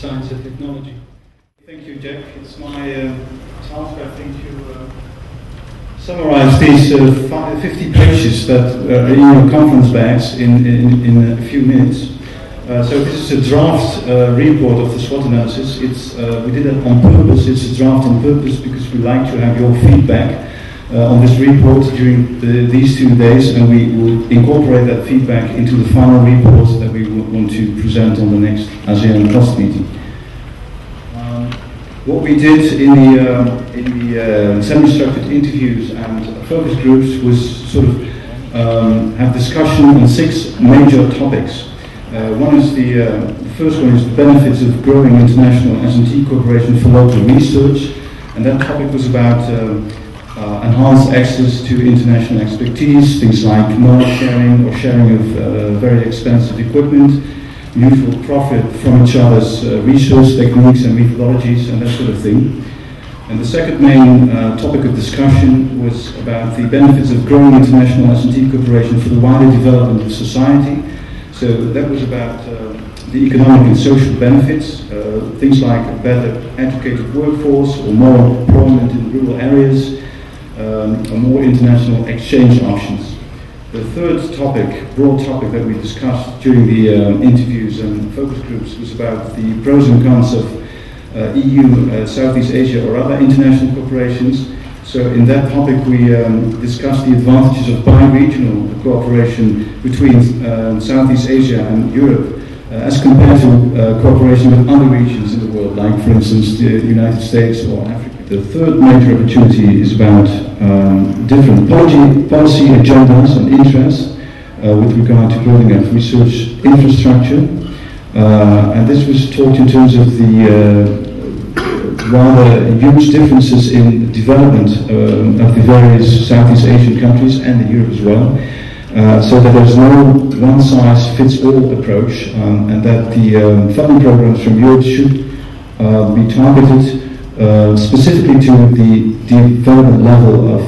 science and technology. Thank you, Jack. It's my task, I think, to summarize these 50 pages that are in your conference bags in a few minutes. So this is a draft report of the SWOT analysis. We did it on purpose. It's a draft on purpose because we like to have your feedback on this report during these 2 days, and we will incorporate that feedback into the final report that we want to present on the next ASEAN COST meeting. What we did in the semi-structured interviews and focus groups was sort of have discussion on 6 major topics. One is the first one is the benefits of growing international S&T cooperation for local research, and that topic was about enhanced access to international expertise, things like knowledge sharing or sharing of very expensive equipment, mutual profit from each other's research techniques and methodologies and that sort of thing. And the second main topic of discussion was about the benefits of growing international S&T cooperation for the wider development of society. So that was about the economic and social benefits, things like a better educated workforce or more employment in rural areas, or more international exchange options. The third topic, broad topic that we discussed during the interviews and focus groups was about the pros and cons of EU, Southeast Asia or other international corporations. So in that topic we discussed the advantages of bi-regional cooperation between Southeast Asia and Europe as compared to cooperation with other regions in the world, like for instance the United States or Africa. The third major opportunity is about different policy agendas and interests with regard to building up research infrastructure. And this was talked in terms of the rather huge differences in development of the various Southeast Asian countries and in Europe as well. So that there's no one-size-fits-all approach, and that the funding programs from Europe should be targeted specifically to the development level of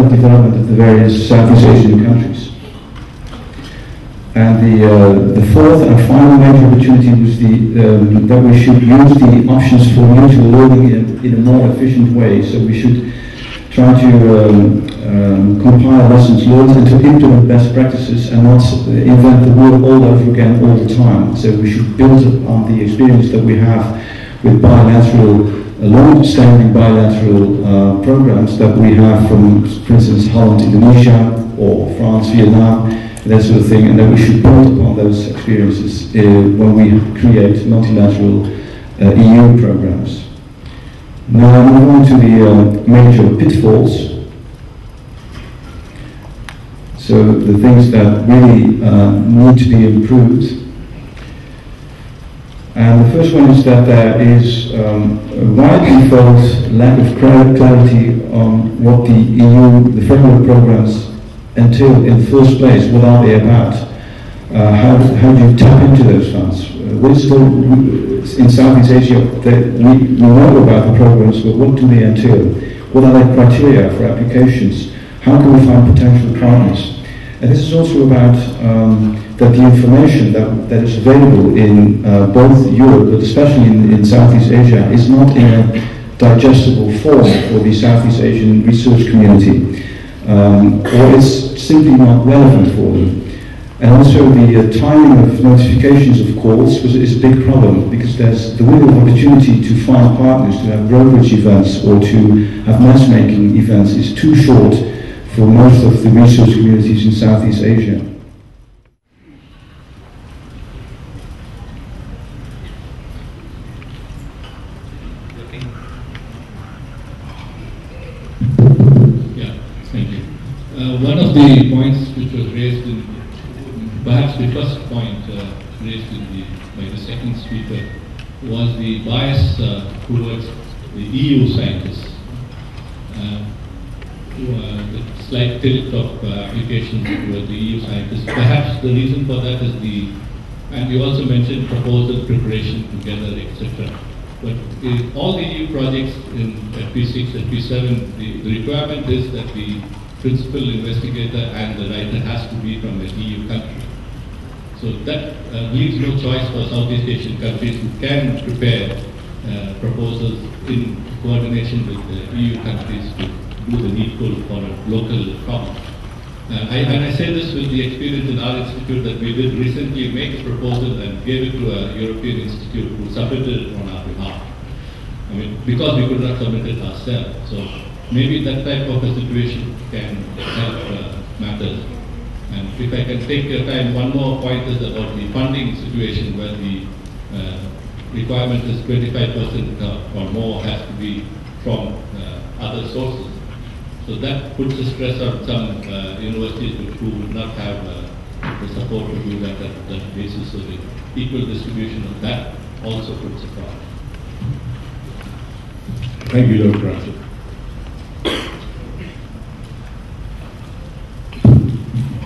development of the various Southeast Asian countries. And the fourth and final major opportunity was that we should use the options for mutual learning in a more efficient way. So we should try to compile lessons learned and to implement best practices and not invent the wheel all over again all the time. So we should build upon the experience that we have with bilateral, long-standing bilateral programs that we have from, for instance, Holland, Indonesia, or France, Vietnam, that sort of thing, and that we should build upon those experiences when we create multilateral EU programs. Now I move on to the major pitfalls. So the things that really need to be improved. And the first one is that there is a widely felt lack of clarity on what the EU, the framework programs entail in the first place. What are they about? How do you tap into those funds? What is in Southeast Asia, we know about the programs, but what do they entail? What are their criteria for applications? How can we find potential partners? And this is also about that the information that is available in both Europe, but especially in Southeast Asia, is not in a digestible form for the Southeast Asian research community, or it's simply not relevant for them. And also the timing of notifications of calls is a big problem, because there's the window of opportunity to find partners, to have brokerage events or to have matchmaking events is too short for most of the research communities in Southeast Asia. Yeah, thank you. One of the points which was raised in, perhaps the first point raised by the second speaker, was the bias towards the EU scientists. The slight tilt of applications towards the EU scientists. Perhaps the reason for that is and you also mentioned proposal preparation together, etc. But all the EU projects in FP6, FP7, the requirement is that the principal investigator and the writer has to be from an EU country. So that leaves no choice for Southeast Asian countries who can prepare proposals in coordination with the EU countries to do the needful for a local problem. And I say this with the experience in our institute that we did recently make a proposal and gave it to a European institute who submitted it on our behalf. I mean, because we could not submit it ourselves. So maybe that type of a situation can help matters. And if I can take your time, one more point is about the funding situation where the requirement is 25% or more has to be from other sources. So that puts a stress on some universities who would not have the support to do that at that basis. So the equal distribution of that also puts a problem. Thank you, Dr. Rajat.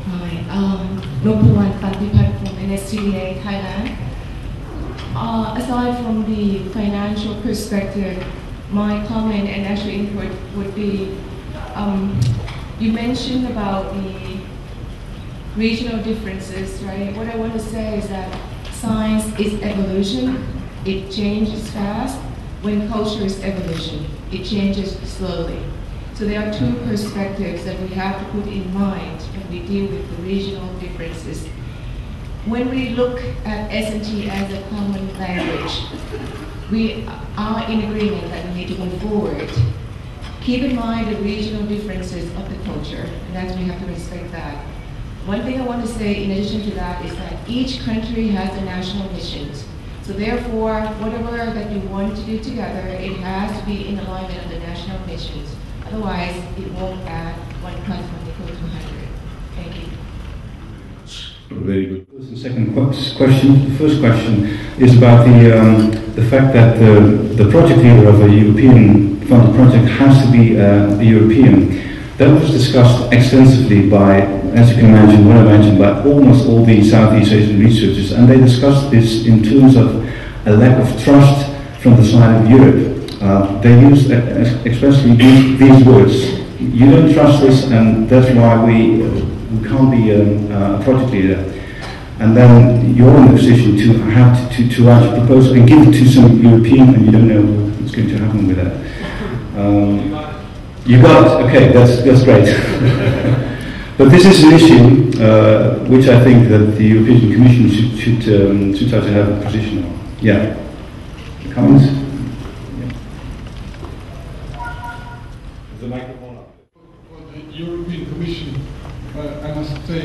Hi, Nopuwan Pantipat from NSGA, Thailand. Aside from the financial perspective, my comment and actually input would be, you mentioned about the regional differences, right? What I want to say is that science is evolution. It changes fast. When culture is evolution, it changes slowly. So there are two perspectives that we have to put in mind when we deal with the regional differences. When we look at S&T as a common language, we are in agreement that we need to move forward. Keep in mind the regional differences of the culture, and that we have to respect that. One thing I want to say in addition to that is that each country has a national missions. So therefore, whatever that you want to do together, it has to be in alignment of the national missions. Otherwise, it won't add 1 + 1 = 200. Thank you. Very good. The second question. The first question is about the fact that the project leader of a European funded project has to be a European. That was discussed extensively by, as you can imagine, what I mentioned, by almost all the Southeast Asian researchers, and they discussed this in terms of a lack of trust from the side of Europe. They used especially these words: "You don't trust us, and that's why we can't be a project leader." And then you're in the position to have to write a proposal and give it to some European, and you don't know what's going to happen with that. You got it. Okay, that's great. But this is an issue which I think that the European Commission should try to have a position on. Yeah. Comments? Yeah. The microphone up. For the European Commission, I must say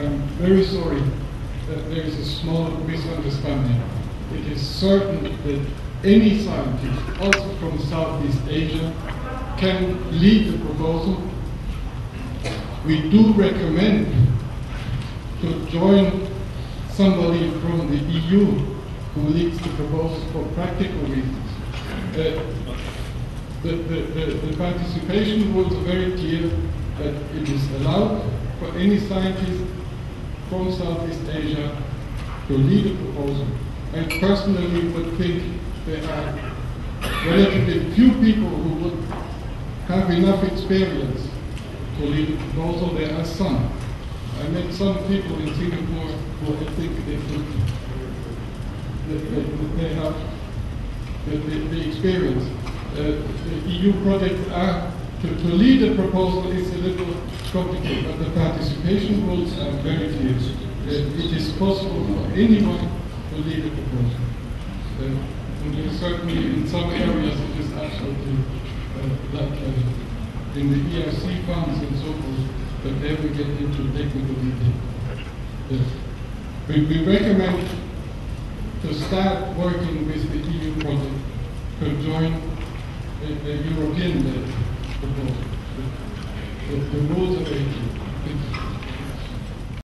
I'm very sorry that there is a small misunderstanding. It is certain that any scientist, also from Southeast Asia, can lead the proposal. We do recommend to join somebody from the EU who leads the proposal for practical reasons. The participation rules are very clear that it is allowed for any scientist from Southeast Asia to lead a proposal. I personally would think there are relatively few people who would have enough experience to lead a proposal. There are some. I met some people in Singapore who I think they have the experience. The EU projects are, to lead a proposal is a little complicated, but the participation rules are very clear. It is possible for anyone to lead a proposal. And certainly in some areas it is absolutely like in the ERC funds and so forth, but there we get into technical detail. We recommend to start working with the EU project to join the European proposal. The rules are very clear.